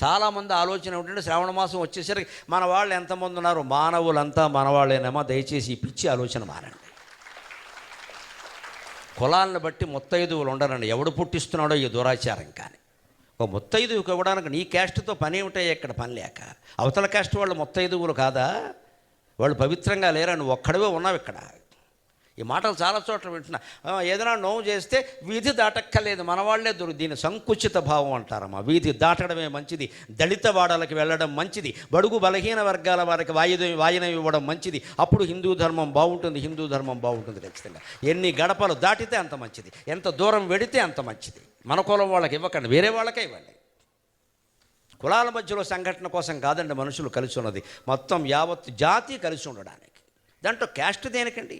చాలామంది ఆలోచన ఏమిటంటే శ్రావణ మాసం వచ్చేసరికి మన వాళ్ళు ఎంతమంది ఉన్నారు, మానవులంతా మనవాళ్ళేనేమో. దయచేసి ఈ పిచ్చి ఆలోచన మారండి. కులాలను బట్టి ముత్తైదువులు ఉండరండి. ఎవడు పుట్టిస్తున్నాడో ఈ దురాచారం. కానీ ఒక ముత్తైదువుకి ఇవ్వడానికి నీ క్యాస్ట్తో పని ఏమిటాయి ఇక్కడ పని లేక? అవతల క్యాస్ట్ వాళ్ళు ముత్తైదువులు కాదా? వాళ్ళు పవిత్రంగా లేరా? నువ్వు ఒక్కడవే ఉన్నావు ఇక్కడ. ఈ మాటలు చాలా చోట్ల వింటున్నా. ఏదైనా నోవు చేస్తే వీధి దాటక్కర్లేదు, మన వాళ్ళే దీని సంకుచిత భావం అంటారమ్మా. వీధి దాటడమే మంచిది, దళిత వాడలకు వెళ్ళడం మంచిది, బడుగు బలహీన వర్గాల వారికి వాయినం ఇవ్వడం మంచిది. అప్పుడు హిందూ ధర్మం బాగుంటుంది, హిందూ ధర్మం బాగుంటుంది ఖచ్చితంగా. ఎన్ని గడపలు దాటితే అంత మంచిది, ఎంత దూరం వెడితే అంత మంచిది. మన కులం వాళ్ళకి ఇవ్వకండి, వేరే వాళ్ళకే ఇవ్వండి. కులాల మధ్యలో సంఘటన కోసం కాదండి మనుషులు కలిసి ఉన్నది, మొత్తం యావత్ జాతి కలిసి ఉండడానికి. దాంట్లో క్యాస్ట్ దేనికండి?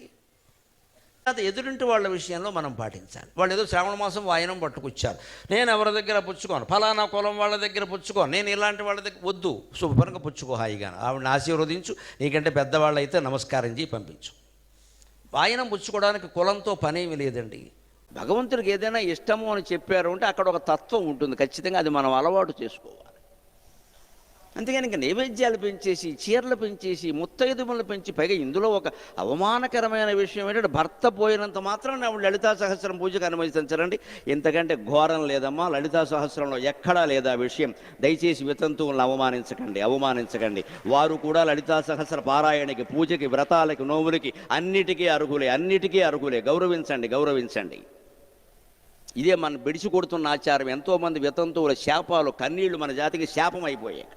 అది ఎదురింటి వాళ్ళ విషయంలో మనం పాటించాలి. వాళ్ళు ఏదో శ్రావణ మాసం వాయనం పట్టుకొచ్చారు, నేను ఎవరి దగ్గర పుచ్చుకోను, ఫలానా కులం వాళ్ళ దగ్గర పుచ్చుకోను, నేను ఇలాంటి వాళ్ళ దగ్గర వద్దు, శుభ్రంగా పుచ్చుకో, హాయిగా ఆవిడని ఆశీర్వదించు, నీకంటే పెద్దవాళ్ళు అయితే నమస్కారం చేయి పంపించు. వాయనం పుచ్చుకోవడానికి కులంతో పనేమి లేదండి. భగవంతుడికి ఏదైనా ఇష్టము అని చెప్పారు అంటే అక్కడ ఒక తత్వం ఉంటుంది ఖచ్చితంగా, అది మనం అలవాటు చేసుకోవాలి. అంతేగాని ఇంకా నైవేద్యాలు పెంచేసి, చీరలు పెంచేసి, ముత్తైదువులను పెంచి, పైగా ఇందులో ఒక అవమానకరమైన విషయం ఏంటంటే భర్త పోయినంత మాత్రం ఆవిడ లలితా సహస్రం పూజకు అనుమతించరండి. ఇంతకంటే ఘోరం లేదమ్మా. లలితా సహస్రంలో ఎక్కడా లేదా విషయం. దయచేసి వితంతువులను అవమానించకండి. వారు కూడా లలితా సహస్ర పారాయణకి, పూజకి, వ్రతాలకి, నోములకి అన్నిటికీ అర్హులే. గౌరవించండి. ఇదే మన బిడిచి కొడుతున్న ఆచారం. ఎంతోమంది వితంతువుల శాపాలు, కన్నీళ్లు మన జాతికి శాపం అయిపోయాయి.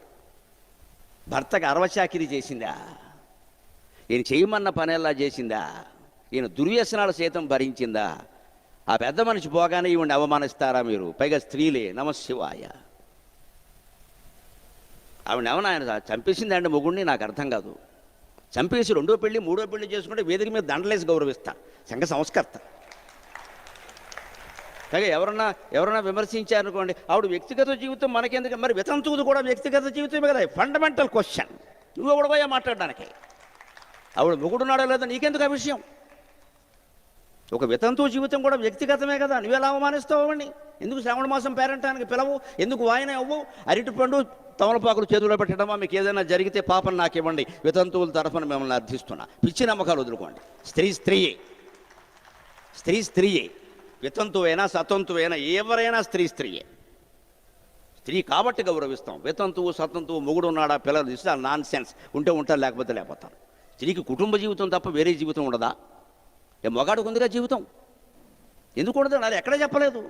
భర్తకి అరవచాకిరి చేసిందా? ఈయన చేయమన్న పనేలా చేసిందా? ఈయన దుర్వ్యసనాలు సైతం భరించిందా? ఆ పెద్ద మనిషి పోగానే ఈవిని అవమానిస్తారా మీరు? పైగా స్త్రీలే. నమశివాయ. ఆవిడేమన్నా ఆయన చంపేసిందండి మొగుడిని? నాకు అర్థం కాదు. చంపేసి రెండో పెళ్ళి, మూడో పెళ్ళి చేసుకుంటే వేదిక మీద దండలేసి గౌరవిస్తా. సంఘ సంస్కర్త. పైగా ఎవరన్నా విమర్శించారనుకోండి, ఆవిడ వ్యక్తిగత జీవితం మనకెందుకు? మరి వితంతువుది కూడా వ్యక్తిగత జీవితమే కదా. Fundamental question. నువ్వు ఎవడబోయా మాట్లాడడానికి? ఆవిడ మొగుడున్నాడో లేదా నీకెందుకు ఆ విషయం? ఒక వితంతువు జీవితం కూడా వ్యక్తిగతమే కదా. నువ్వు ఎలా అవమానిస్తావు అండి? ఎందుకు శ్రావణ మాసం పేరంటానికి పిలవు? ఎందుకు వాయన అవ్వవు? అరటిపండు, తమలపాకులు చేతుల్లో పెట్టడమా? మీకు ఏదైనా జరిగితే పాపం నాకు ఇవ్వండి, వితంతువుల తరఫున మిమ్మల్ని అర్థిస్తున్నా. పిచ్చి నమ్మకాలు వదులుకోండి. స్త్రీయే. వితంతువైనా సతంతువైనా ఎవరైనా స్త్రీయే. స్త్రీ కాబట్టి గౌరవిస్తాం. వితంతువు, సతంతువు, మొగుడు ఉన్నాడా, పిల్లలు తీస్తే నాన్ సెన్స్. ఉంటే ఉంటారు, లేకపోతే లేకపోతారు. స్త్రీకి కుటుంబ జీవితం తప్ప వేరే జీవితం ఉండదా? మగాడికి ఉందిగా జీవితం. ఎందుకు ఉండదు? అది ఎక్కడ చెప్పలేదు.